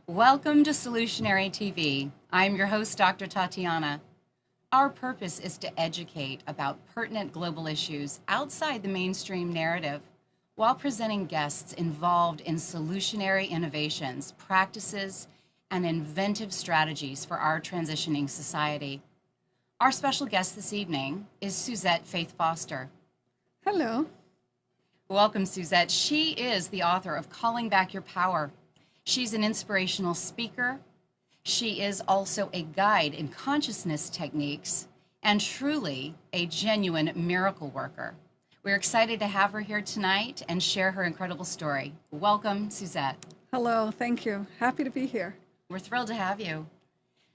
Welcome to Solutionary TV. I'm your host, Dr. Tatiana. Our purpose is to educate about pertinent global issues outside the mainstream narrative while presenting guests involved in solutionary innovations, practices, and inventive strategies for our transitioning society. Our special guest this evening is Suzette Foster. Hello. Welcome, Suzette. She is the author of Calling Back Your Power. She's an inspirational speaker. She is also a guide in consciousness techniques and truly a genuine miracle worker. We're excited to have her here tonight and share her incredible story. Welcome, Suzette. Hello, thank you. Happy to be here. We're thrilled to have you.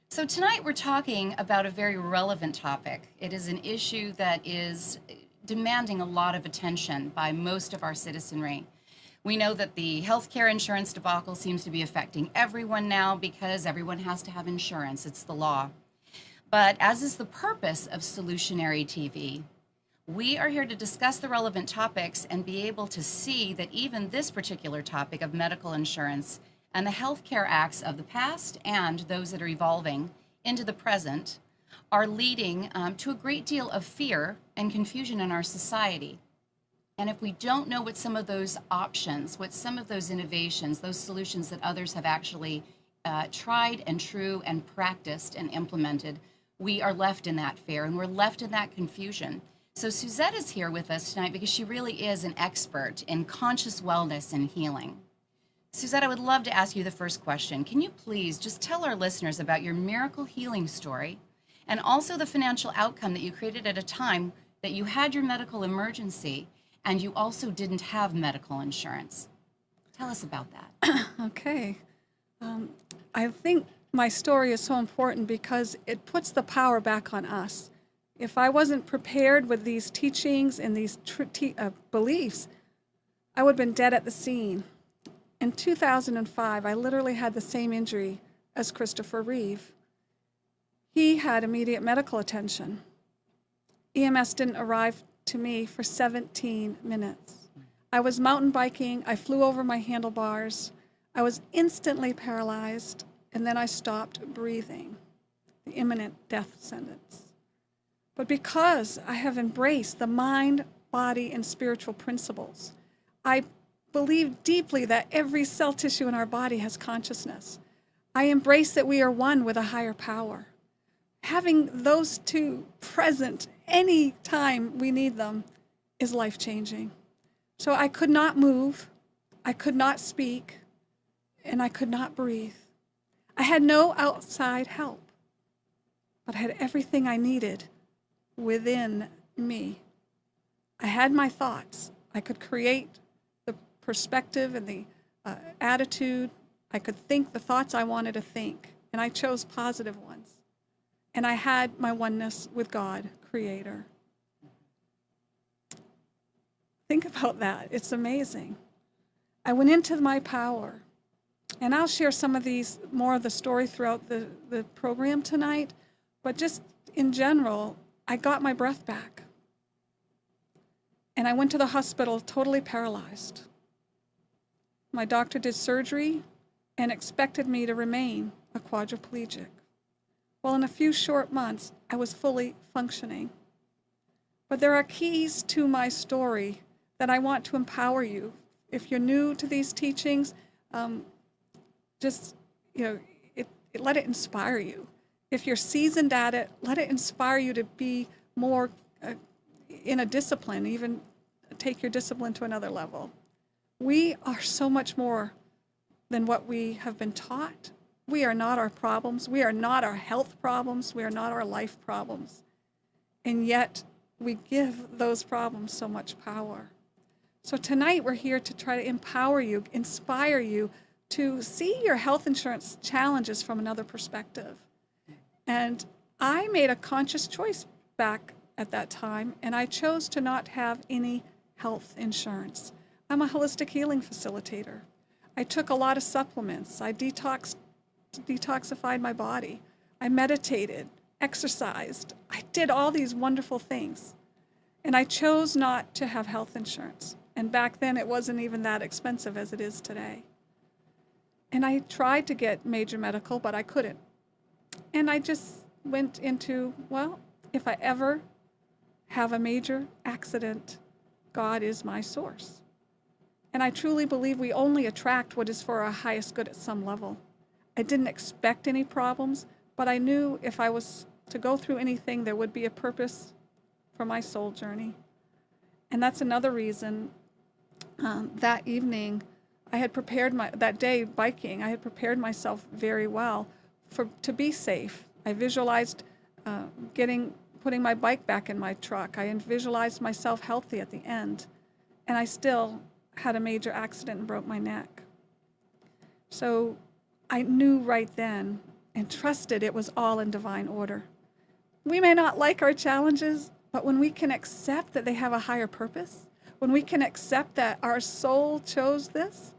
So tonight we're talking about a very relevant topic. It is an issue that is demanding a lot of attention by most of our citizenry. We know that the healthcare insurance debacle seems to be affecting everyone now because everyone has to have insurance. It's the law. But as is the purpose of Solutionary TV, we are here to discuss the relevant topics and be able to see that even this particular topic of medical insurance and the healthcare acts of the past and those that are evolving into the present are leading to a great deal of fear and confusion in our society. And if we don't know what some of those options, what some of those innovations, those solutions that others have actually tried and true and practiced and implemented, we are left in that fear and we're left in that confusion. So Suzette is here with us tonight because she really is an expert in conscious wellness and healing. Suzette, I would love to ask you the first question. Can you please just tell our listeners about your miracle healing story and also the financial outcome that you created at a time that you had your medical emergency and you also didn't have medical insurance? Tell us about that. Okay. I think my story is so important because it puts the power back on us. If I wasn't prepared with these teachings and these beliefs, I would have been dead at the scene. In 2005, I literally had the same injury as Christopher Reeve. He had immediate medical attention. EMS didn't arrive to me for 17 minutes. I was mountain biking, I flew over my handlebars, I was instantly paralyzed, and then I stopped breathing, the imminent death sentence. But because I have embraced the mind, body, and spiritual principles, I believe deeply that every cell tissue in our body has consciousness. I embrace that we are one with a higher power. Having those two present any time we need them is life-changing. So I could not move, I could not speak, and I could not breathe. I had no outside help, but I had everything I needed within me. I had my thoughts. I could create the perspective and the attitude. I could think the thoughts I wanted to think, and I chose positive ones. And I had my oneness with God, Creator. Think about that. It's amazing. I went into my power. And I'll share some of these, more of the story throughout the program tonight. But just in general, I got my breath back. And I went to the hospital totally paralyzed. My doctor did surgery and expected me to remain a quadriplegic. Well, in a few short months, I was fully functioning. But there are keys to my story that I want to empower you. If you're new to these teachings, let it inspire you. If you're seasoned at it, let it inspire you to be more in a discipline, even take your discipline to another level. We are so much more than what we have been taught. We are not our problems. We are not our health problems. We are not our life problems. And yet we give those problems so much power. So tonight we're here to try to empower you, inspire you to see your health insurance challenges from another perspective. And I made a conscious choice back at that time, and I chose to not have any health insurance. I'm a holistic healing facilitator. I took a lot of supplements. I detoxified my body. I meditated, exercised. I did all these wonderful things. And I chose not to have health insurance. And back then it wasn't even that expensive as it is today. And I tried to get major medical, but I couldn't. And I just went into, well, if I ever have a major accident, God is my source. And I truly believe we only attract what is for our highest good at some level. I didn't expect any problems, but I knew if I was to go through anything, there would be a purpose for my soul journey. And that's another reason that evening I had prepared that day biking, I had prepared myself very well to be safe. I visualized putting my bike back in my truck. I visualized myself healthy at the end. And I still had a major accident and broke my neck. So I knew right then and trusted it was all in divine order. We may not like our challenges, but when we can accept that they have a higher purpose, when we can accept that our soul chose this,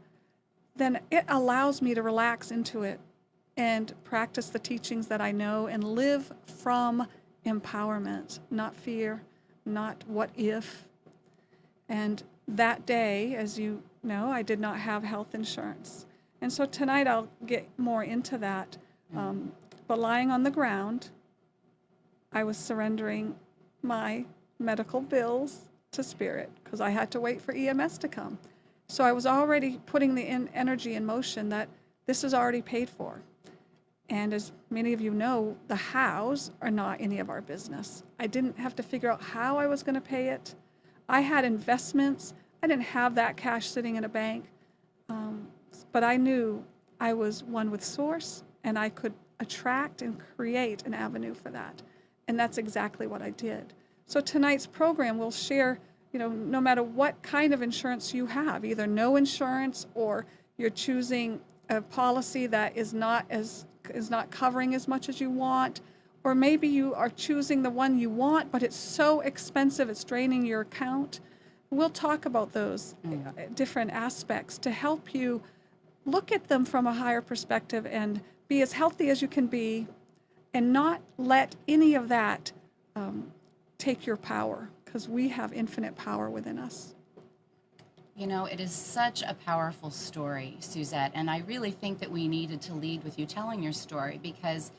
then it allows me to relax into it and practice the teachings that I know and live from empowerment, not fear, not what if. And that day, as you know, I did not have health insurance. And so tonight I'll get more into that. But lying on the ground, I was surrendering my medical bills to Spirit because I had to wait for EMS to come. So I was already putting the energy in motion that this is already paid for. And as many of you know, the hows are not any of our business. I didn't have to figure out how I was going to pay it. I had investments. I didn't have that cash sitting in a bank. But I knew I was one with Source, and I could attract and create an avenue for that. And that's exactly what I did. So tonight's program will share, no matter what kind of insurance you have, either no insurance or you're choosing a policy that is not covering as much as you want, or maybe you are choosing the one you want, but it's so expensive it's draining your account. We'll talk about those different aspects to help you look at them from a higher perspective and be as healthy as you can be and not let any of that take your power, because we have infinite power within us. It is such a powerful story, Suzette, and I really think that we needed to lead with you telling your story because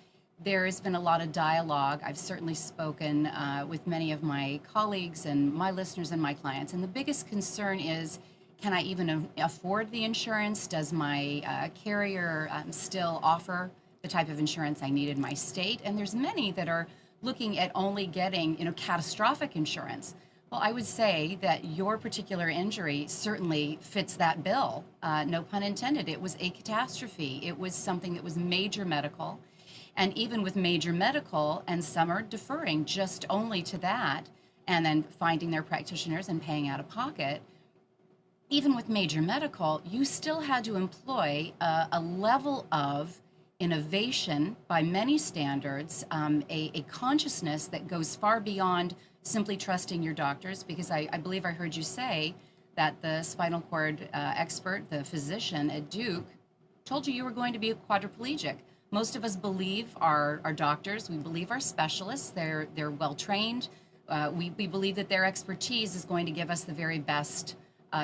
there has been a lot of dialogue. I've certainly spoken with many of my colleagues and my listeners and my clients, and the biggest concern is, can I even afford the insurance? Does my carrier still offer the type of insurance I need in my state? And there's many that are looking at only getting, catastrophic insurance. Well, I would say that your particular injury certainly fits that bill. No pun intended. It was a catastrophe. It was something that was major medical. And even with major medical, and some are deferring just only to that, and then finding their practitioners and paying out of pocket, even with major medical, you still had to employ a level of innovation by many standards, a consciousness that goes far beyond simply trusting your doctors, because I believe I heard you say that the spinal cord expert, the physician at Duke, told you were going to be a quadriplegic. Most of us believe our doctors, we believe our specialists, they're well trained. We believe that their expertise is going to give us the very best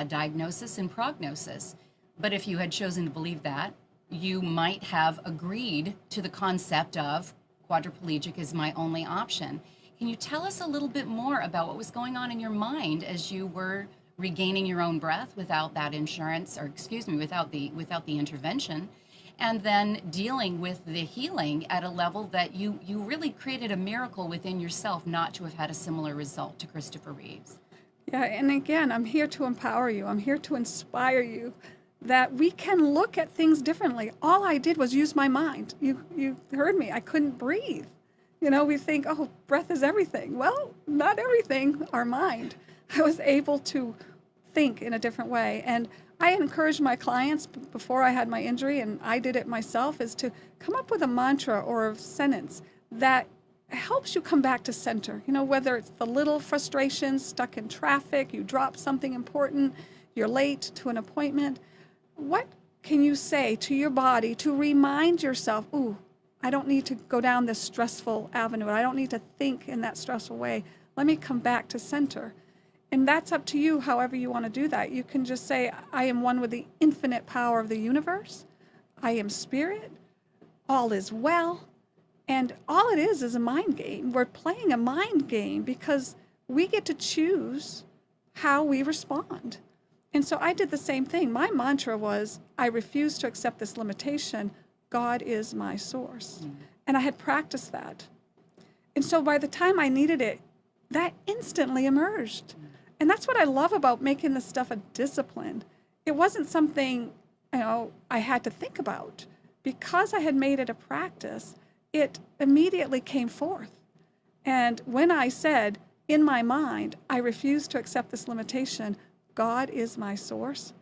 diagnosis and prognosis. But if you had chosen to believe that, you might have agreed to the concept of quadriplegic is my only option. Can you tell us a little bit more about what was going on in your mind as you were regaining your own breath without that insurance, or excuse me, without the intervention, and then dealing with the healing at a level that you really created a miracle within yourself not to have had a similar result to Christopher Reeves? Yeah, and again, I'm here to empower you. I'm here to inspire you that we can look at things differently. All I did was use my mind. You heard me. I couldn't breathe. You know, we think, oh, breath is everything. Well, not everything, our mind. I was able to think in a different way. And I encouraged my clients before I had my injury, and I did it myself, is to come up with a mantra or a sentence that helps you come back to center. You know, whether it's the little frustrations, stuck in traffic, you drop something important, you're late to an appointment. What can you say to your body to remind yourself, ooh, I don't need to go down this stressful avenue. I don't need to think in that stressful way. Let me come back to center. And that's up to you, however you want to do that. You can just say, I am one with the infinite power of the universe. I am spirit. All is well. And all it is a mind game. We're playing a mind game because we get to choose how we respond. And so I did the same thing. My mantra was, I refuse to accept this limitation. God is my source. And I had practiced that. And so by the time I needed it, that instantly emerged. And that's what I love about making this stuff a discipline. It wasn't something, you know, I had to think about. Because I had made it a practice, it immediately came forth. And when I said, in my mind, I refuse to accept this limitation, God is my source,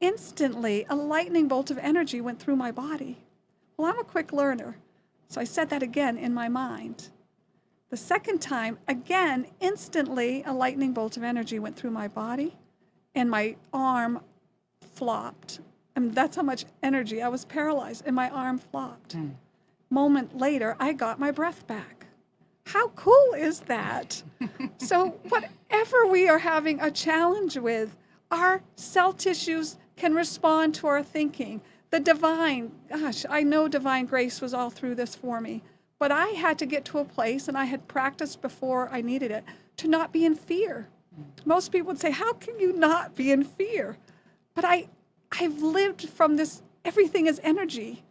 instantly a lightning bolt of energy went through my body. Well, I'm a quick learner, so I said that again in my mind. The second time, again, instantly a lightning bolt of energy went through my body, and my arm flopped. And that's how much energy. I was paralyzed, and my arm flopped. Moment later, I got my breath back. How cool is that? So whatever we are having a challenge with, our cell tissues can respond to our thinking. The divine, gosh, I know divine grace was all through this for me, but I had to get to a place, and I had practiced before I needed it, to not be in fear. Most people would say, how can you not be in fear? But I've lived from this, everything is energy.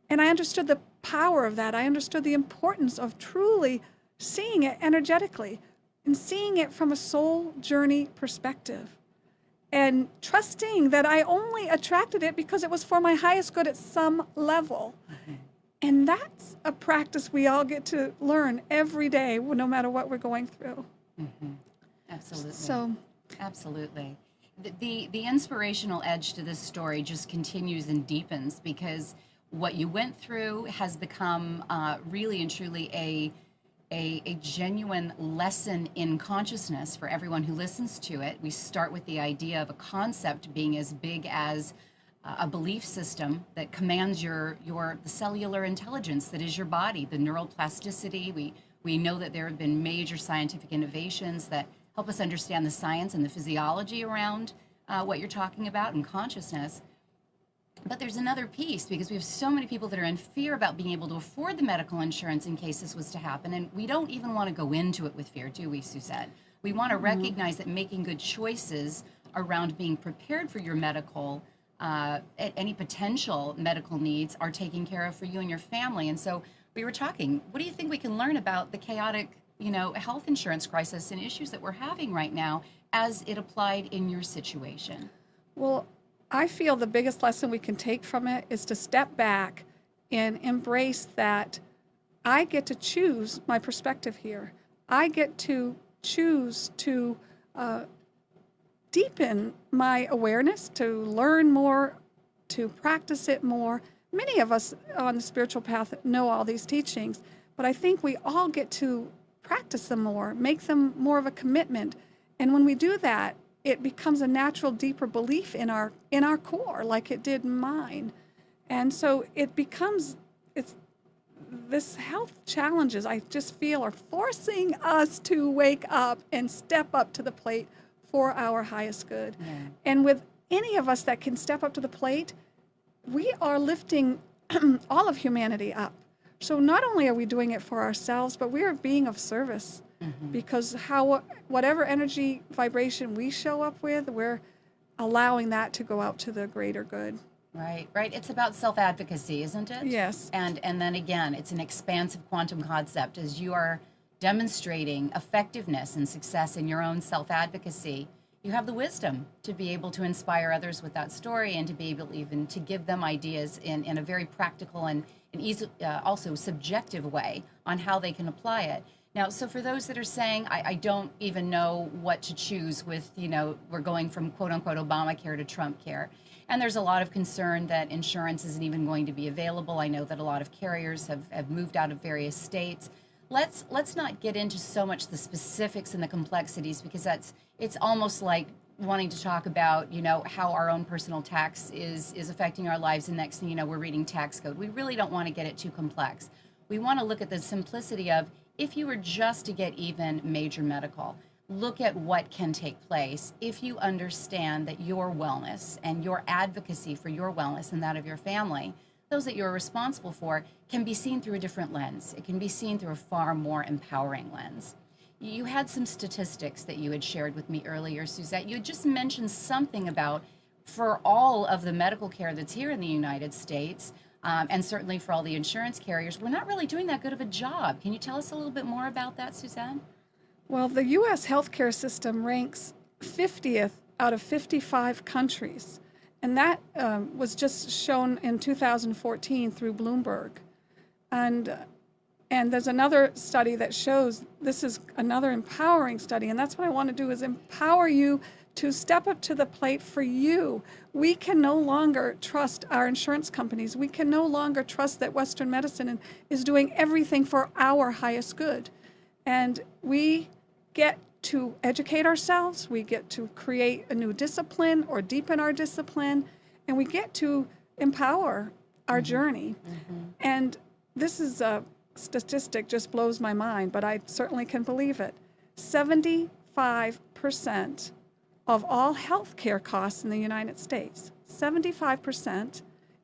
And I understood the power of that. I understood the importance of truly seeing it energetically and seeing it from a soul journey perspective. And trusting that I only attracted it because it was for my highest good at some level. And that's a practice we all get to learn every day, no matter what we're going through. Absolutely. So, absolutely. The inspirational edge to this story just continues and deepens, because what you went through has become really and truly a genuine lesson in consciousness for everyone who listens to it. We start with the idea of a concept being as big as a belief system that commands the cellular intelligence that is your body, the neural plasticity. We know that there have been major scientific innovations that help us understand the science and the physiology around what you're talking about and consciousness. But there's another piece, because we have so many people that are in fear about being able to afford the medical insurance in case this was to happen. And we don't even want to go into it with fear, do we, Suzette? We want to recognize that making good choices around being prepared for your medical, any potential medical needs are taken care of for you and your family. And so we were talking, what do you think we can learn about the chaotic, health insurance crisis and issues that we're having right now as it applied in your situation? well, I feel the biggest lesson we can take from it is to step back and embrace that I get to choose my perspective here. I get to choose to deepen my awareness, to learn more, to practice it more. Many of us on the spiritual path know all these teachings, but I think we all get to practice them more, make them more of a commitment. And when we do that, it becomes a natural, deeper belief in our core, like it did mine. And so this health challenges, I just feel, are forcing us to wake up and step up to the plate for our highest good. Yeah. And with any of us that can step up to the plate, we are lifting all of humanity up. So not only are we doing it for ourselves, but we are being of service. Because whatever energy vibration we show up with, we're allowing that to go out to the greater good. Right. It's about self-advocacy, isn't it? Yes. And then again, it's an expansive quantum concept, as you are demonstrating effectiveness and success in your own self-advocacy. you have the wisdom to be able to inspire others with that story and to be able even to give them ideas in a very practical and easy, also subjective way on how they can apply it. Now, so for those that are saying, I don't even know what to choose with, we're going from quote unquote Obamacare to Trump care. And there's a lot of concern that insurance isn't even going to be available. I know that a lot of carriers have moved out of various states. Let's not get into so much the specifics and the complexities, because it's almost like wanting to talk about, how our own personal tax is affecting our lives, and next thing you know, we're reading tax code. We really don't want to get it too complex. We want to look at the simplicity of, if you were just to get even major medical, look at what can take place if you understand that your wellness and your advocacy for your wellness and that of your family, those that you're responsible for, can be seen through a different lens. It can be seen through a far more empowering lens. You had some statistics that you had shared with me earlier, Suzette. You had just mentioned something about, for all of the medical care that's here in the United States, and certainly for all the insurance carriers, we're not really doing that good of a job. Can you tell us a little bit more about that, Suzette? Well, the U.S. healthcare system ranks 50th out of 55 countries. And that was just shown in 2014 through Bloomberg. And there's another study that shows, this is another empowering study, and that's what I want to do, is empower you to step up to the plate for you. We can no longer trust our insurance companies. We can no longer trust that Western medicine is doing everything for our highest good. And we get to educate ourselves, we get to create a new discipline or deepen our discipline, and we get to empower our journey. And this is a statistic, just blows my mind, but I certainly can believe it. 75% of all healthcare costs in the United States, 75%,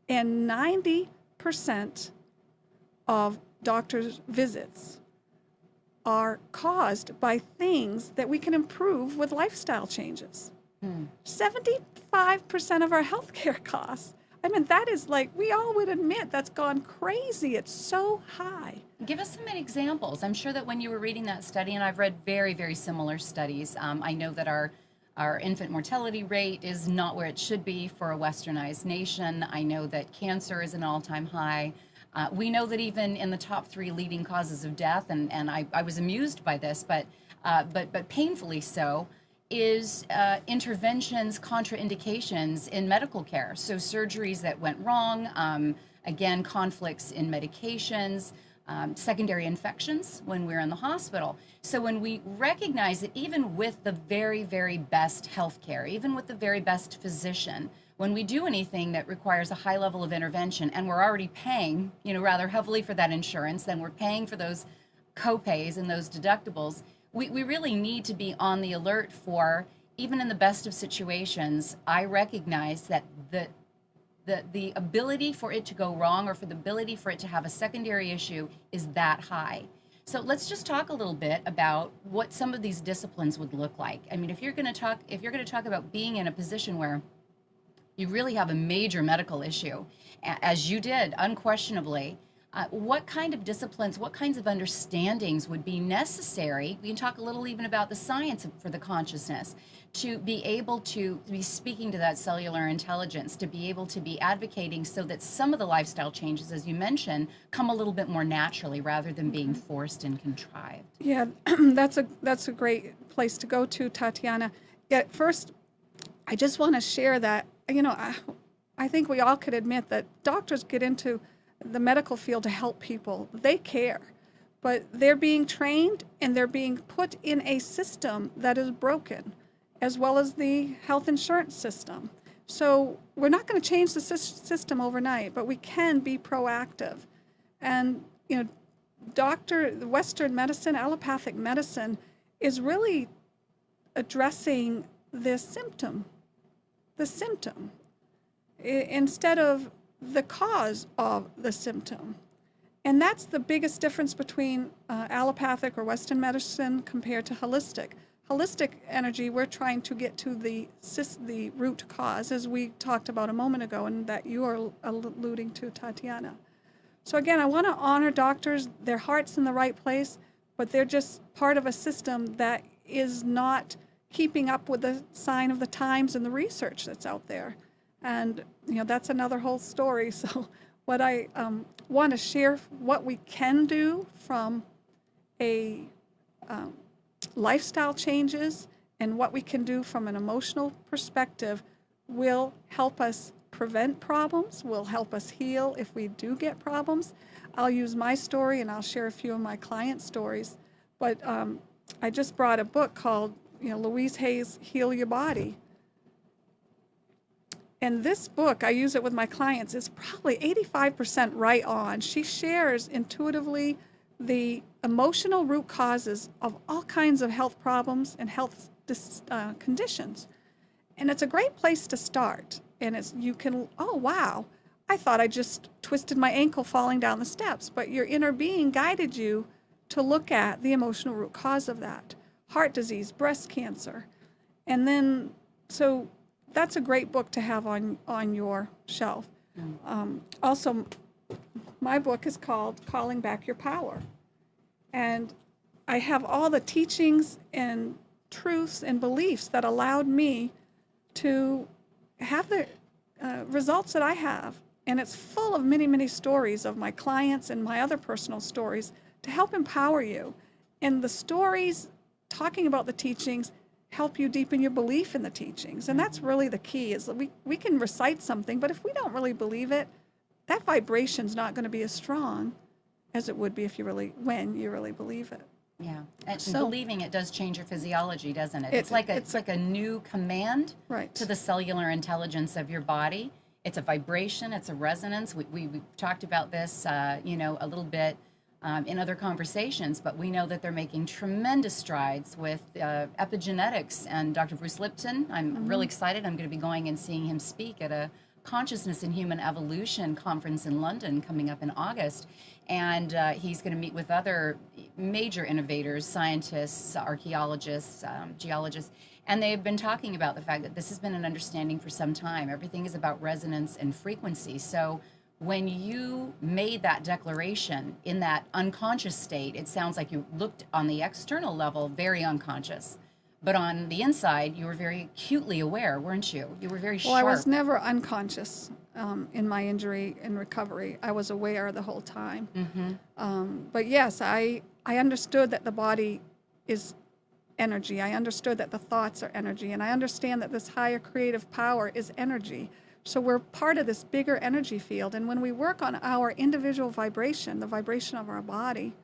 and 90% of doctors' visits are caused by things that we can improve with lifestyle changes. 75% of our healthcare costs. I mean, that is like, we all would admit that's gone crazy. It's so high. Give us some examples. I'm sure that when you were reading that study, and I've read very, very similar studies, I know that our infant mortality rate is not where it should be for a westernized nation. I know that cancer is an all-time high. We know that even in the top 3 leading causes of death, and I was amused by this, but painfully so, is interventions, contraindications in medical care. So surgeries that went wrong, again, conflicts in medications, secondary infections when we're in the hospital. So when we recognize that even with the very, very best healthcare, even with the very best physician, when we do anything that requires a high level of intervention, and we're already paying, rather heavily for that insurance, then we're paying for those co-pays and those deductibles, we really need to be on the alert for, even in the best of situations, I recognize that the ability for it to go wrong, or for the ability for it to have a secondary issue, is that high. So let's just talk a little bit about what some of these disciplines would look like. I mean, if you're going to talk about being in a position where you really have a major medical issue, as you did, unquestionably, what kind of disciplines, what kinds of understandings would be necessary? We can talk a little even about the science for the consciousness, to be able to be speaking to that cellular intelligence, to be able to be advocating so that some of the lifestyle changes, as you mentioned, come a little bit more naturally rather than being forced and contrived. Yeah, that's a great place to go to, Tatiana. Yeah, first, I just want to share that, I think we all could admit that doctors get into the medical field to help people. They care, but they're being trained and they're being put in a system that is broken, as well as the health insurance system. So we're not going to change the system overnight, but we can be proactive. And, Western medicine, allopathic medicine, is really addressing the symptom, instead of the cause of the symptom. And that's the biggest difference between allopathic or Western medicine compared to holistic. Holistic energy, we're trying to get to the root cause, as we talked about a moment ago, and that you are alluding to, Tatiana. So again, I want to honor doctors. Their heart's in the right place, but they're just part of a system that is not keeping up with the sign of the times and the research that's out there. And, that's another whole story. So what I want to share, what we can do from a lifestyle changes and what we can do from an emotional perspective will help us prevent problems, will help us heal if we do get problems. I'll use my story and I'll share a few of my client stories. But I just brought a book called, Louise Hay's Heal Your Body. And this book, I use it with my clients, is probably 85% right on. She shares intuitively the emotional root causes of all kinds of health problems and health conditions. And it's a great place to start. And you can, oh, wow, I thought I just twisted my ankle falling down the steps. But your inner being guided you to look at the emotional root cause of that. Heart disease, breast cancer. And then, so that's a great book to have on your shelf. Also, my book is called Calling Back Your Power. And I have all the teachings and truths and beliefs that allowed me to have the results that I have. And it's full of many, many stories of my clients and my other personal stories to help empower you. And the stories talking about the teachings help you deepen your belief in the teachings. And that's really the key, is that we can recite something, but if we don't really believe it, that vibration's not going to be as strong as it would be when you really believe it. Yeah, and so, believing it does change your physiology, doesn't it? It's like a new command to the cellular intelligence of your body. It's a vibration, it's a resonance. We talked about this, a little bit in other conversations, but we know that they're making tremendous strides with epigenetics. And Dr. Bruce Lipton, I'm really excited. I'm going to be going and seeing him speak at a Consciousness and Human Evolution conference in London coming up in August. And he's going to meet with other major innovators, scientists, archaeologists, geologists, and they've been talking about the fact that this has been an understanding for some time. Everything is about resonance and frequency. So when you made that declaration in that unconscious state, it sounds like you looked on the external level very unconscious. But on the inside, you were very acutely aware, weren't you? You were very sharp. Well, I was never unconscious in my injury and recovery. I was aware the whole time. But yes, I understood that the body is energy. I understood that the thoughts are energy. And I understand that this higher creative power is energy. So we're part of this bigger energy field. And when we work on our individual vibration, the vibration of our body,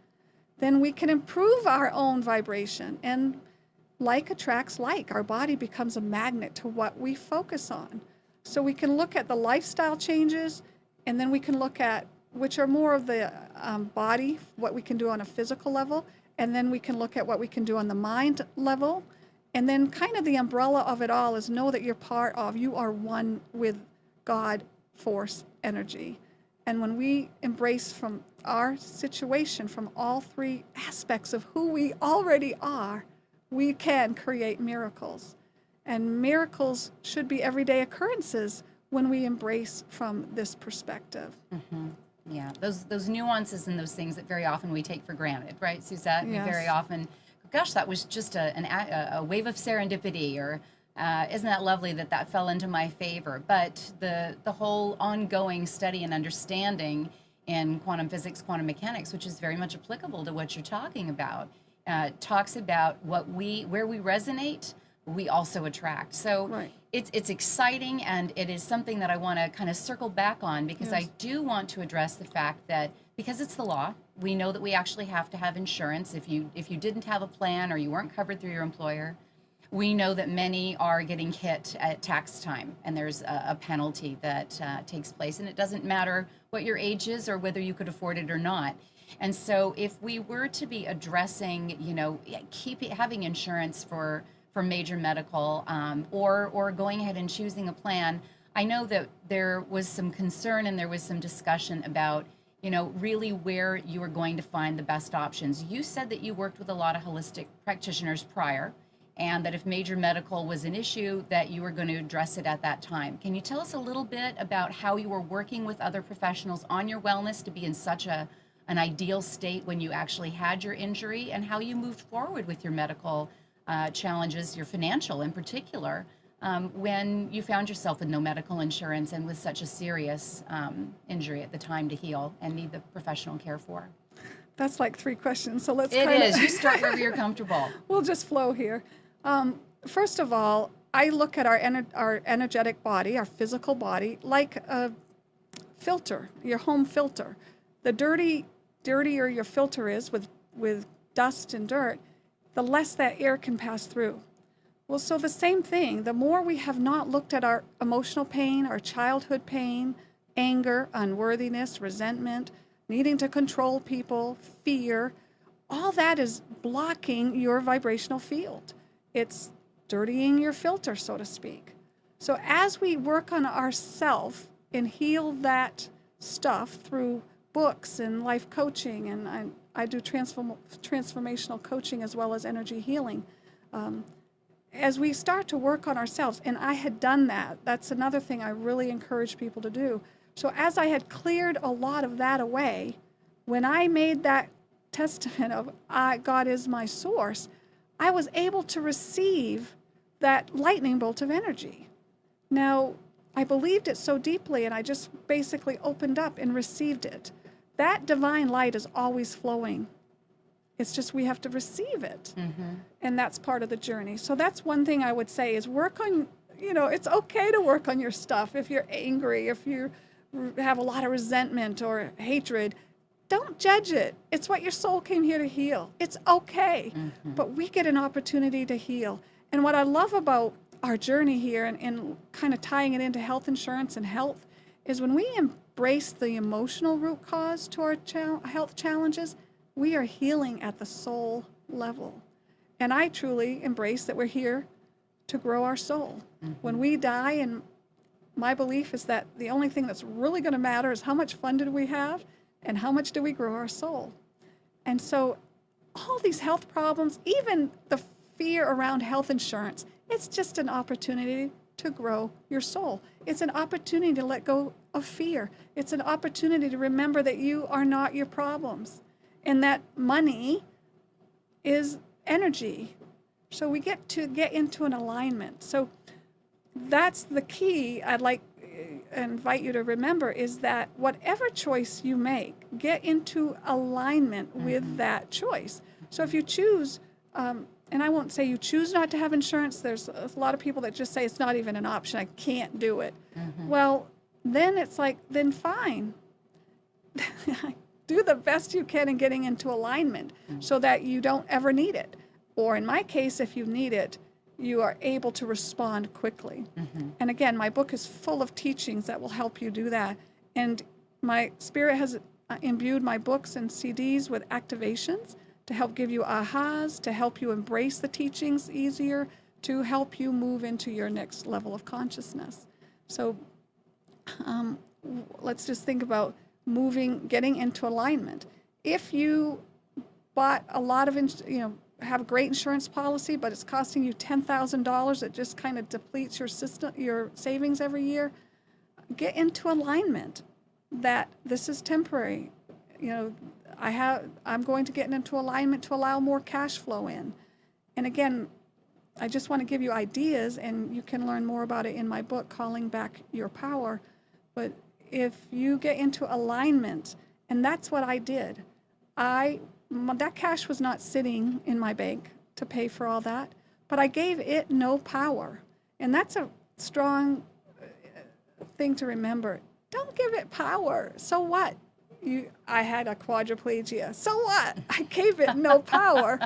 then we can improve our own vibration. And like attracts like. Our body becomes a magnet to what we focus on. So we can look at the lifestyle changes, and then we can look at, which are more of the body, what we can do on a physical level, and then we can look at what we can do on the mind level. And then kind of the umbrella of it all is know that you are one with God, force, energy. And when we embrace from our situation, from all three aspects of who we already are, we can create miracles. And miracles should be everyday occurrences when we embrace from this perspective. Yeah, those nuances and those things that very often we take for granted, right, Suzette? Yes. We very often, gosh, that was just a wave of serendipity, or isn't that lovely that fell into my favor? But the whole ongoing study and understanding in quantum physics, quantum mechanics, which is very much applicable to what you're talking about, talks about where we resonate, we also attract. So it's exciting, and it is something that I want to kind of circle back on, because I do want to address the fact that because it's the law, we know that we actually have to have insurance. If you didn't have a plan or you weren't covered through your employer, we know that many are getting hit at tax time, and there's a penalty that takes place, and it doesn't matter what your age is or whether you could afford it or not. And so if we were to be addressing, having insurance for major medical, or going ahead and choosing a plan, I know that there was some concern and there was some discussion about, really where you were going to find the best options. You said that you worked with a lot of holistic practitioners prior, and that if major medical was an issue, that you were going to address it at that time. Can you tell us a little bit about how you were working with other professionals on your wellness to be in such an ideal state when you actually had your injury, and how you moved forward with your medical challenges, your financial in particular, when you found yourself with no medical insurance and with such a serious injury at the time to heal and need the professional care for? That's like 3 questions, so let's It kinda is. You start wherever you're comfortable. we'll just flow here. First of all, I look at our energetic body, our physical body, like a filter, your home filter. The dirtier your filter is with dust and dirt, the less that air can pass through. Well, so the same thing, the more we have not looked at our emotional pain, our childhood pain, anger, unworthiness, resentment, needing to control people, fear, all that is blocking your vibrational field. It's dirtying your filter, so to speak. So as we work on ourself and heal that stuff through books and life coaching, and I do transformational coaching as well as energy healing, as we start to work on ourselves, and I had done that, that's another thing I really encourage people to do. So as I had cleared a lot of that away, when I made that testament of God is my source, I was able to receive that lightning bolt of energy. Now, I believed it so deeply, and I just basically opened up and received it. That divine light is always flowing. It's just we have to receive it. And that's part of the journey. So that's one thing I would say is work on, it's okay to work on your stuff. If you're angry, if you have a lot of resentment or hatred, don't judge it. It's what your soul came here to heal. It's okay. But we get an opportunity to heal. And what I love about our journey here and kind of tying it into health insurance and health is when we embrace the emotional root cause to our health challenges, we are healing at the soul level. And I truly embrace that we're here to grow our soul. When we die, and my belief is that the only thing that's really going to matter is how much fun did we have and how much do we grow our soul. And so all these health problems, even the fear around health insurance, it's just an opportunity to grow your soul. It's an opportunity to let go of fear. It's an opportunity to remember that you are not your problems and that money is energy. So we get into an alignment. So that's the key I'd like invite you to remember is that whatever choice you make, get into alignment with that choice. So if you choose, and I won't say you choose not to have insurance, there's a lot of people that just say it's not even an option, I can't do it. Well, then it's like, then fine. Do the best you can in getting into alignment so that you don't ever need it. Or in my case, if you need it, you are able to respond quickly. And again, my book is full of teachings that will help you do that. And my spirit has imbued my books and CDs with activations to help give you ahas, to help you embrace the teachings easier, to help you move into your next level of consciousness. So let's just think about getting into alignment. If you bought a lot of, have a great insurance policy, but it's costing you $10,000, it just kind of depletes your savings every year, get into alignment that this is temporary. I'm going to get into alignment to allow more cash flow in. And again, I just want to give you ideas, and you can learn more about it in my book, Calling Back Your Power. But if you get into alignment, and that's what I did, that cash was not sitting in my bank to pay for all that, but I gave it no power. And that's a strong thing to remember. Don't give it power. So what? I had a quadriplegia. So what? I gave it no power.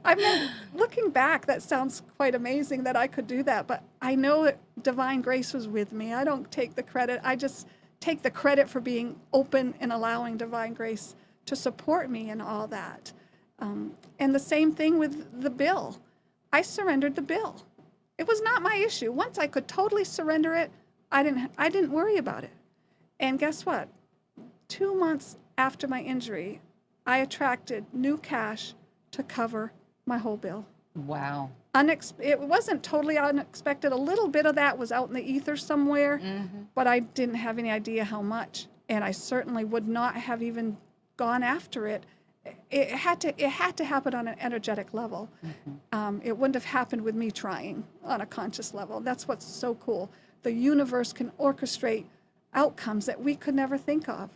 I mean, looking back, that sounds quite amazing that I could do that, but I know that divine grace was with me. I don't take the credit. I just take the credit for being open and allowing divine grace to support me in all that. And the same thing with the bill. I surrendered the bill. It was not my issue. Once I could totally surrender it, I didn't worry about it. And guess what? 2 months after my injury, I attracted new cash to cover my whole bill. Wow. It wasn't totally unexpected. A little bit of that was out in the ether somewhere, but I didn't have any idea how much. And I certainly would not have even gone after it it had to happen on an energetic level. It wouldn't have happened with me trying on a conscious level. That's what's so cool. The universe can orchestrate outcomes that we could never think of.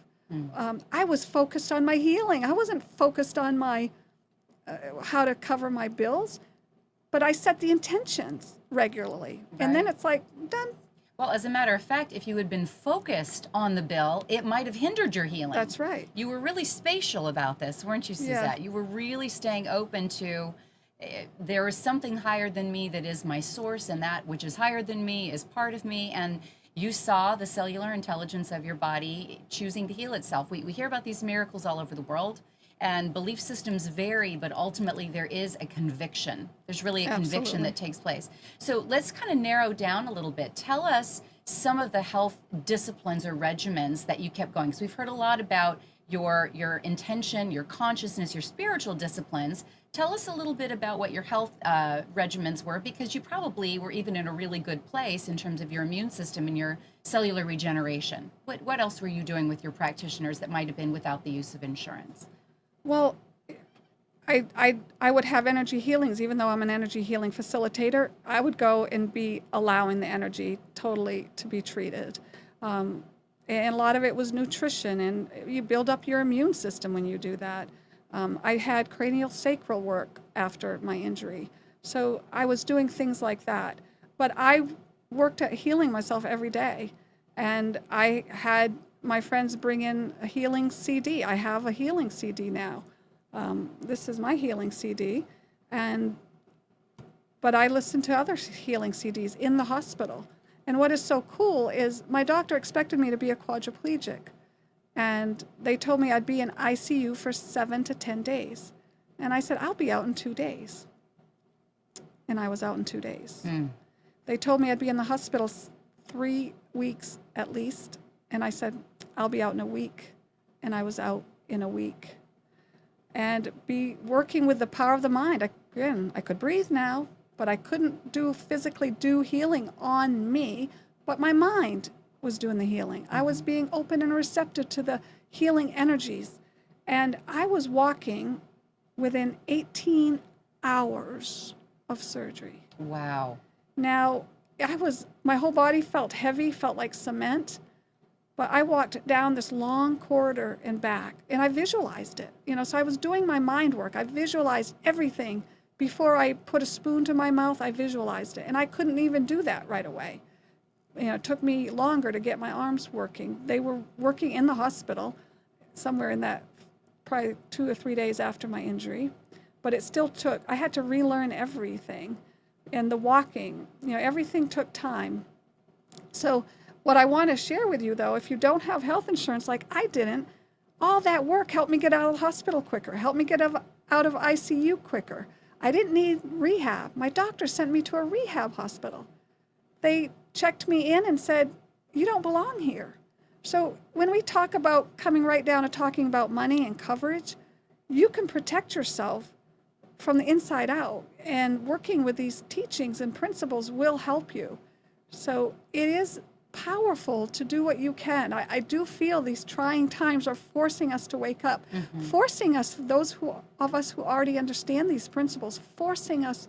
I was focused on my healing. I wasn't focused on my how to cover my bills, but I set the intentions regularly. Right. And then it's like, done. Well, as a matter of fact, if you had been focused on the bill, it might have hindered your healing. That's right. You were really spatial about this, weren't you, Suzette? Yeah. You were really staying open to, there is something higher than me that is my source, and that which is higher than me is part of me. And you saw the cellular intelligence of your body choosing to heal itself. We hear about these miracles all over the world, and belief systems vary, but ultimately there is a conviction. There's really a conviction that takes place. So let's kind of narrow down a little bit. Tell us some of the health disciplines or regimens that you kept going. So we've heard a lot about your intention, your consciousness, your spiritual disciplines. Tell us a little bit about what your health regimens were, because you probably were even in a really good place in terms of your immune system and your cellular regeneration. What else were you doing with your practitioners that might have been without the use of insurance? Well, I would have energy healings. Even though I'm an energy healing facilitator, I would go and be allowing the energy totally to be treated. And a lot of it was nutrition, and you build up your immune system when you do that. I had cranial sacral work after my injury. So I was doing things like that. But I worked at healing myself every day. And I had my friends bring in a healing CD. I have a healing CD now. This is my healing CD. But I listened to other healing CDs in the hospital. And what is so cool is my doctor expected me to be a quadriplegic. And they told me I'd be in ICU for 7 to 10 days. And I said, I'll be out in 2 days. And I was out in 2 days. They told me I'd be in the hospital 3 weeks at least. And I said, I'll be out in a week. And I was out in a week. And be working with the power of the mind. Again, I could breathe now, but I couldn't physically do healing on me. But my mind was doing the healing. I was being open and receptive to the healing energies. And I was walking within 18 hours of surgery. Wow. Now, my whole body felt heavy, felt like cement, but I walked down this long corridor and back, and I visualized it. So I was doing my mind work. I visualized everything. Before I put a spoon to my mouth, I visualized it, and I couldn't even do that right away. It took me longer to get my arms working. They were working in the hospital somewhere in that probably 2 or 3 days after my injury, but it still took, I had to relearn everything. And the walking, everything took time. So what I want to share with you, though, if you don't have health insurance like I didn't, all that work helped me get out of the hospital quicker, helped me get out of ICU quicker. I didn't need rehab. My doctor sent me to a rehab hospital. They checked me in and said, you don't belong here. So when we talk about coming right down to talking about money and coverage, you can protect yourself from the inside out, and working with these teachings and principles will help you. So it is powerful to do what you can. I do feel these trying times are forcing us to wake up, forcing us, those of us who already understand these principles, forcing us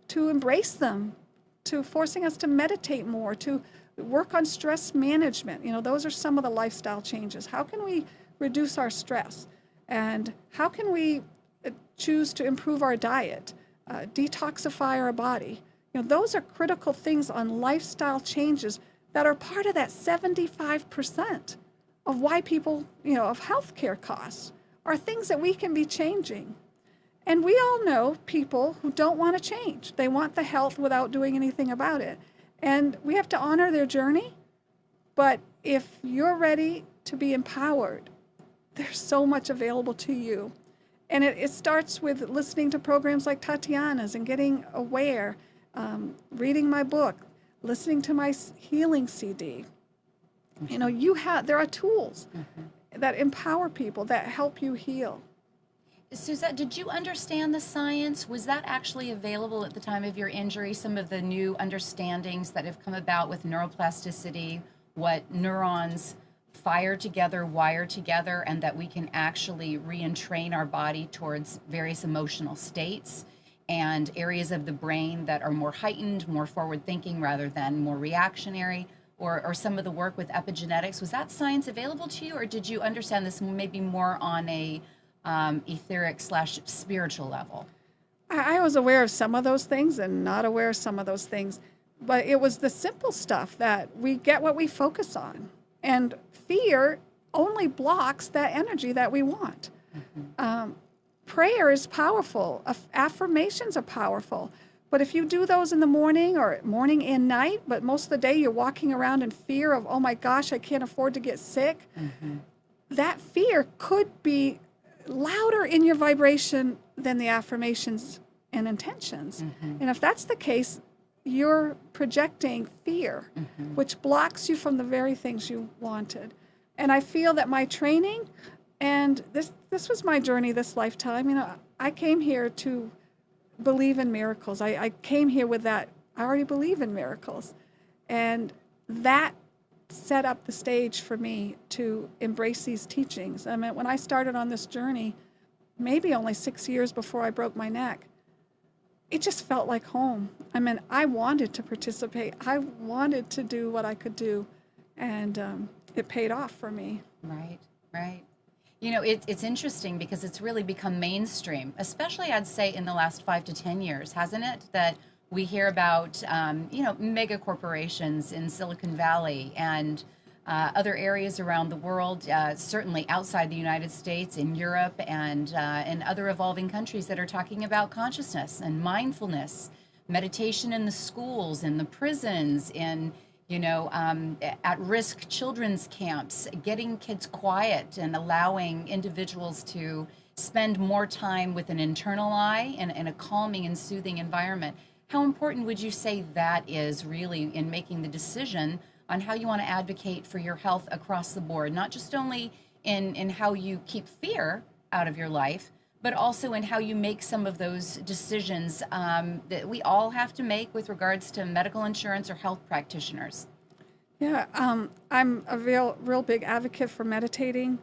to embrace them, to forcing us to meditate more, to work on stress management. Those are some of the lifestyle changes. How can we reduce our stress? And how can we choose to improve our diet, detoxify our body? Those are critical things on lifestyle changes that are part of that 75% of why people, of healthcare costs, are things that we can be changing. And we all know people who don't want to change. They want the health without doing anything about it. And we have to honor their journey. But if you're ready to be empowered, there's so much available to you. And it starts with listening to programs like Tatiana's and getting aware, reading my book, listening to my healing CD. There are tools that empower people, that help you heal. Suzette, did you understand the science? Was that actually available at the time of your injury? Some of the new understandings that have come about with neuroplasticity, what neurons fire together, wire together, and that we can actually re-entrain our body towards various emotional states and areas of the brain that are more heightened, more forward thinking rather than more reactionary, or some of the work with epigenetics. Was that science available to you, or did you understand this maybe more on a etheric/spiritual level? I was aware of some of those things and not aware of some of those things. But it was the simple stuff that we get what we focus on. And fear only blocks that energy that we want. Prayer is powerful. Affirmations are powerful. But if you do those in the morning or morning and night, but most of the day you're walking around in fear of, oh my gosh, I can't afford to get sick, that fear could be louder in your vibration than the affirmations and intentions. And if that's the case, you're projecting fear, which blocks you from the very things you wanted. And I feel that my training, and this was my journey this lifetime, you know, I came here to believe in miracles. I came here with that, I already believe in miracles. And that set up the stage for me to embrace these teachings. I mean, when I started on this journey, maybe only 6 years before I broke my neck, it just felt like home. I mean, I wanted to participate. I wanted to do what I could do, and it paid off for me. Right, right. You know, it's interesting because it's really become mainstream, especially I'd say in the last 5 to 10 years, hasn't it? That we hear about, you know, mega corporations in Silicon Valley and other areas around the world, certainly outside the United States, in Europe, and in other evolving countries that are talking about consciousness and mindfulness, meditation in the schools, in the prisons, in, you know, at-risk children's camps, getting kids quiet and allowing individuals to spend more time with an internal eye and in a calming and soothing environment. How important would you say that is really in making the decision on how you want to advocate for your health across the board, not just only in how you keep fear out of your life, but also in how you make some of those decisions that we all have to make with regards to medical insurance or health practitioners? Yeah, I'm a real big advocate for meditating,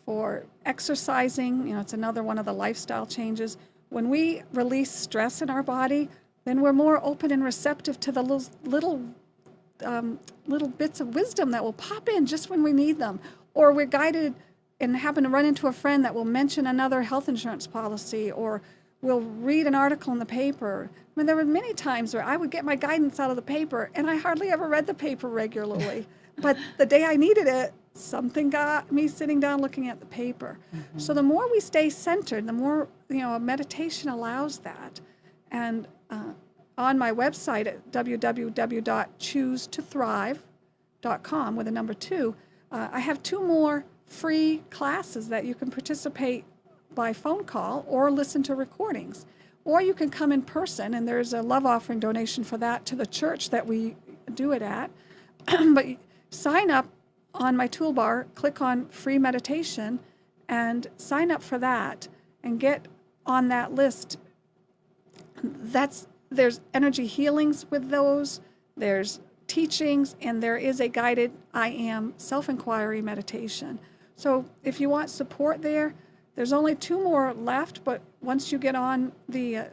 for exercising. You know, it's another one of the lifestyle changes. When we release stress in our body, then we're more open and receptive to the little bits of wisdom that will pop in just when we need them. Or we're guided and happen to run into a friend that will mention another health insurance policy, or we'll read an article in the paper. I mean, there were many times where I would get my guidance out of the paper, and I hardly ever read the paper regularly. But the day I needed it, something got me sitting down looking at the paper. So the more we stay centered, the more, you know, meditation allows that. And on my website at www.choosetothrive.com with a number 2, I have 2 more free classes that you can participate by phone call or listen to recordings. Or you can come in person, and there's a love offering donation for that to the church that we do it at. But sign up on my toolbar, click on free meditation, and sign up for that and get on that list. There's energy healings with those, there's teachings, and there is a guided I Am self-inquiry meditation. So if you want support there, there's only 2 more left, but once you get on the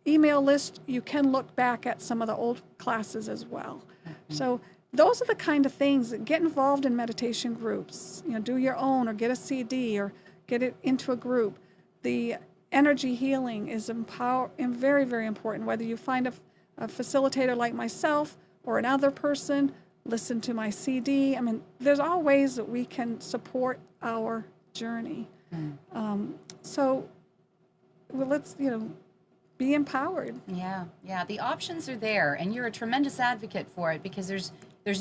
email list, you can look back at some of the old classes as well. So those are the kind of things that get involved in meditation groups. You know, do your own or get a CD or get it into a group. The energy healing is very, very important. Whether you find a facilitator like myself or another person, listen to my CD. I mean, there's all ways that we can support our journey. So well, let's, you know, be empowered. Yeah, the options are there, and you're a tremendous advocate for it because there's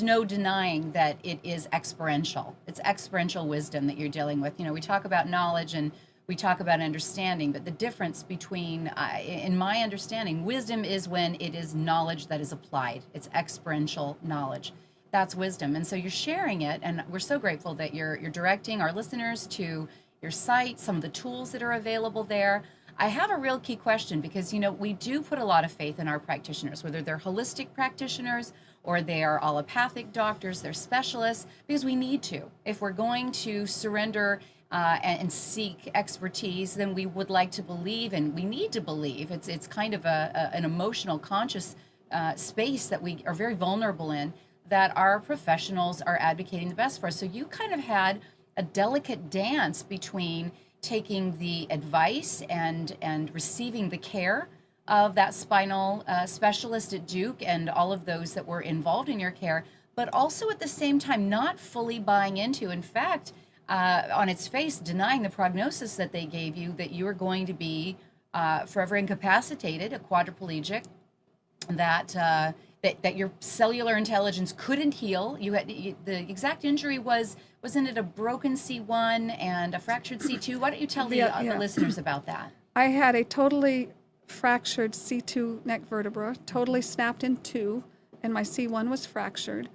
no denying that it is experiential. It's experiential wisdom that you're dealing with. You know, we talk about knowledge and we talk about understanding, but the difference between, in my understanding, wisdom is when it is knowledge that is applied. It's experiential knowledge. That's wisdom. And so you're sharing it, and we're so grateful that you're directing our listeners to your site, some of the tools that are available there. I have a real key question because, you know, we do put a lot of faith in our practitioners, whether they're holistic practitioners or they are allopathic doctors, they're specialists, because we need to. If we're going to surrender and seek expertise, then we would like to believe, and we need to believe. It's kind of an emotional, conscious space that we are very vulnerable in, that our professionals are advocating the best for us. So you kind of had a delicate dance between taking the advice and receiving the care of that spinal specialist at Duke and all of those that were involved in your care, but also at the same time not fully buying into, in fact, on its face, denying the prognosis that they gave you, that you were going to be forever incapacitated, a quadriplegic, that your cellular intelligence couldn't heal. The exact injury wasn't it a broken C1 and a fractured C2? Why don't you tell the listeners about that? I had a totally fractured C2 neck vertebra, totally snapped in two, and my C1 was fractured.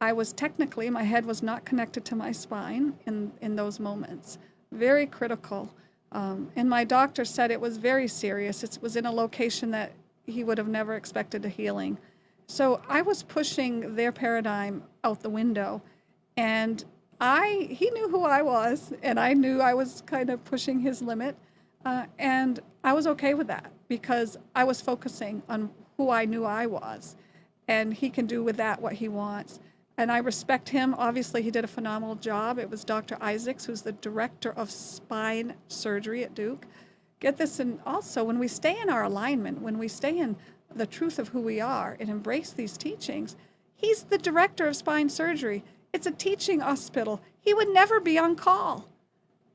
I was technically, my head was not connected to my spine in those moments. Very critical. And my doctor said it was very serious. It was in a location that he would have never expected a healing. So I was pushing their paradigm out the window, and he knew who I was, and I knew I was kind of pushing his limit, and I was okay with that because I was focusing on who I knew I was, and he can do with that what he wants. And I respect him. Obviously, he did a phenomenal job. It was Dr. Isaacs, who's the director of spine surgery at Duke. Get this, and also when we stay in our alignment, when we stay in the truth of who we are and embrace these teachings, he's the director of spine surgery. It's a teaching hospital. He would never be on call.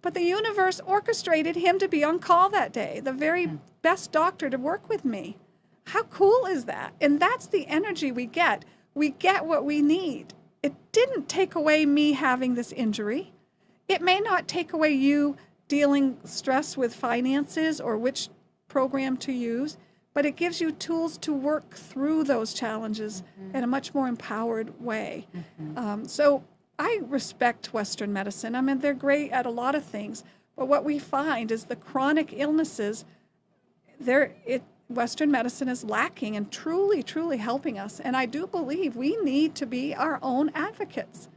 But the universe orchestrated him to be on call that day, the very best doctor to work with me. How cool is that? And that's the energy we get. We get what we need. It didn't take away me having this injury. It may not take away you dealing stress with finances or which program to use, but it gives you tools to work through those challenges in a much more empowered way. So I respect Western medicine. I mean, they're great at a lot of things, but what we find is the chronic illnesses, Western medicine is lacking and truly, truly helping us. And I do believe we need to be our own advocates.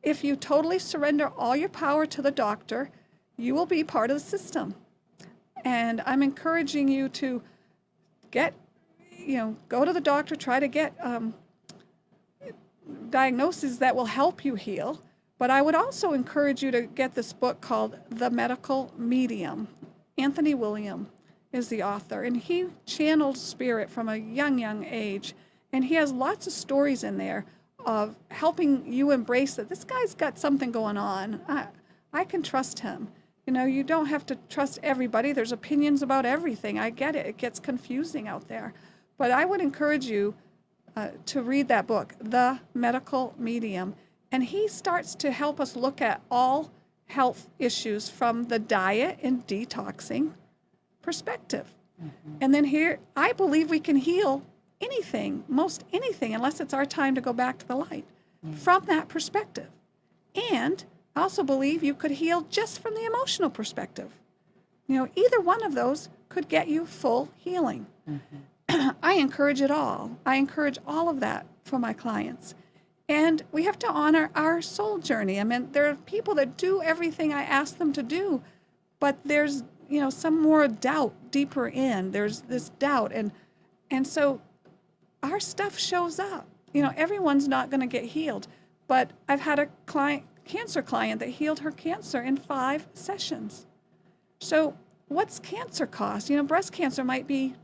If you totally surrender all your power to the doctor, you will be part of the system. And I'm encouraging you to go to the doctor, try to get diagnoses that will help you heal. But I would also encourage you to get this book called The Medical Medium. Anthony William is the author, and he channeled spirit from a young age. And he has lots of stories in there of helping you embrace that this guy's got something going on. I can trust him. You know, you don't have to trust everybody. There's opinions about everything. I get it. It gets confusing out there. But I would encourage you to read that book, The Medical Medium. And he starts to help us look at all health issues from the diet and detoxing perspective. And then here, I believe we can heal anything, most anything, unless it's our time to go back to the light, from that perspective. And I also believe you could heal just from the emotional perspective. You know, either one of those could get you full healing. I encourage it all. I encourage all of that for my clients. And we have to honor our soul journey. I mean, there are people that do everything I ask them to do, but there's, some more doubt deeper in. There's this doubt. And so our stuff shows up. Everyone's not going to get healed. But I've had a cancer client that healed her cancer in 5 sessions. So what's cancer cost? Breast cancer might be,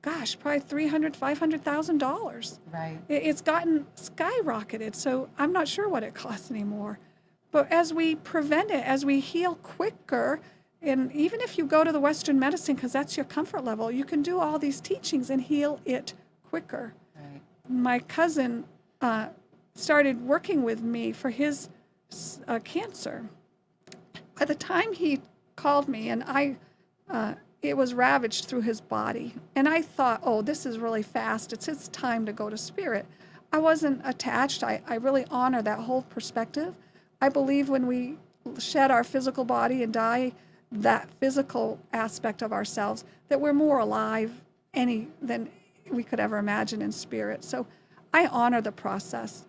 probably $300,000, $500,000. Right. It's gotten skyrocketed, so I'm not sure what it costs anymore. But as we prevent it, as we heal quicker, and even if you go to the Western medicine, because that's your comfort level, you can do all these teachings and heal it quicker. Right. My My cousin started working with me for his cancer. By the time he called me, and it was ravaged through his body. And I thought, oh, this is really fast. It's his time to go to spirit. I wasn't attached. I really honor that whole perspective. I believe when we shed our physical body and die, that physical aspect of ourselves, that we're more alive than we could ever imagine in spirit. So I honor the process.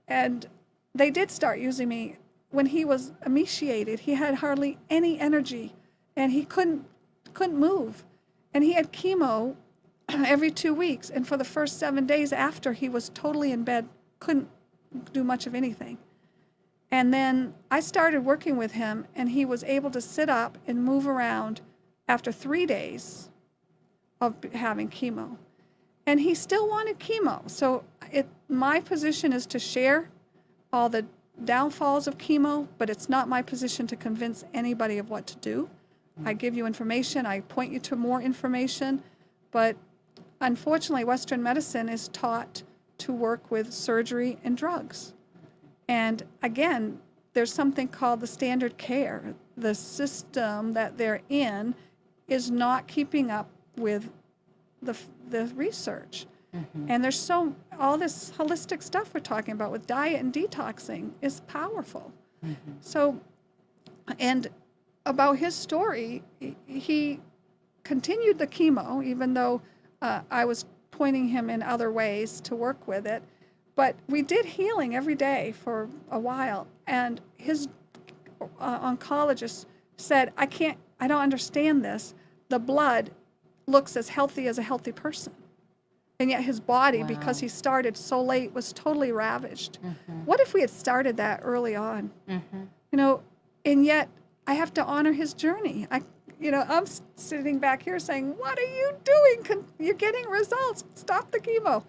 And they did start using me when he was emaciated. He had hardly any energy, and he couldn't move. And he had chemo every 2 weeks. And for the first 7 days after, he was totally in bed, couldn't do much of anything. And then I started working with him, and he was able to sit up and move around after 3 days of having chemo. And he still wanted chemo. So my position is to share all the downfalls of chemo, but it's not my position to convince anybody of what to do. I give you information, I point you to more information, but unfortunately, Western medicine is taught to work with surgery and drugs. And again, there's something called the standard care. The system that they're in is not keeping up with the research. Mm-hmm. And there's all this holistic stuff we're talking about with diet and detoxing is powerful. Mm-hmm. So, and about his story, he continued the chemo, even though I was pointing him in other ways to work with it. But we did healing every day for a while. And his oncologist said, I don't understand this. The blood looks as healthy as a healthy person. And yet his body, wow, because he started so late, was totally ravaged. Mm-hmm. What if we had started that early on? Mm-hmm. And yet I have to honor his journey. I'm sitting back here saying, what are you doing? You're getting results. Stop the chemo.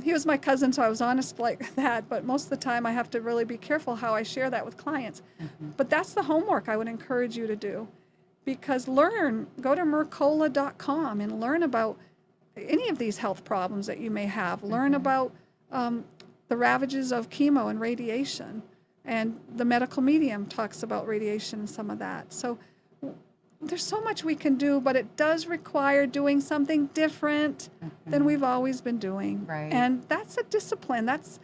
He was my cousin, so I was honest like that. But most of the time I have to really be careful how I share that with clients. Mm-hmm. But that's the homework I would encourage you to do. Because go to Mercola.com and learn about any of these health problems that you may have. Learn about the ravages of chemo and radiation. And the medical medium talks about radiation and some of that. So there's so much we can do, but it does require doing something different than we've always been doing. Right. And that's a discipline. That's,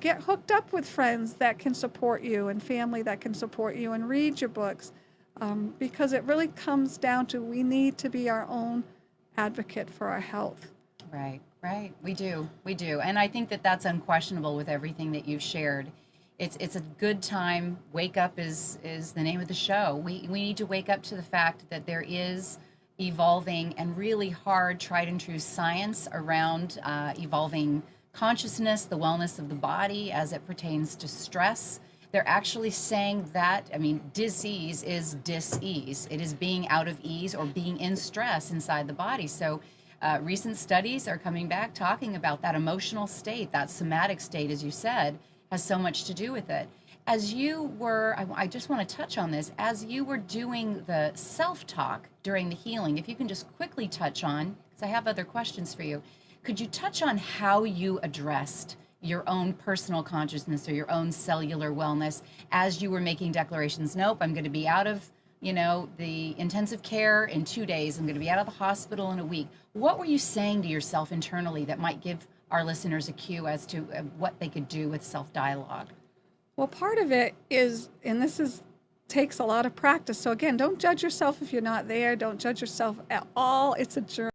get hooked up with friends that can support you and family that can support you, and read your books. Because it really comes down to we need to be our own advocate for our health. Right. We do. And I think that that's unquestionable with everything that you've shared. It's a good time. Wake up is the name of the show. We need to wake up to the fact that there is evolving and really hard, tried and true science around evolving consciousness, the wellness of the body as it pertains to stress. They're actually saying that, disease is dis-ease. It is being out of ease or being in stress inside the body. So recent studies are coming back talking about that emotional state, that somatic state, as you said, has so much to do with it. As you were, I just want to touch on this, as you were doing the self-talk during the healing, if you can just quickly touch on, because I have other questions for you, could you touch on how you addressed your own personal consciousness or your own cellular wellness as you were making declarations? Nope, I'm going to be out of, the intensive care in 2 days. I'm going to be out of the hospital in a week. What were you saying to yourself internally that might give our listeners a cue as to what they could do with self-dialogue? Well, part of it is, and takes a lot of practice. So again, don't judge yourself if you're not there. Don't judge yourself at all. It's a journey.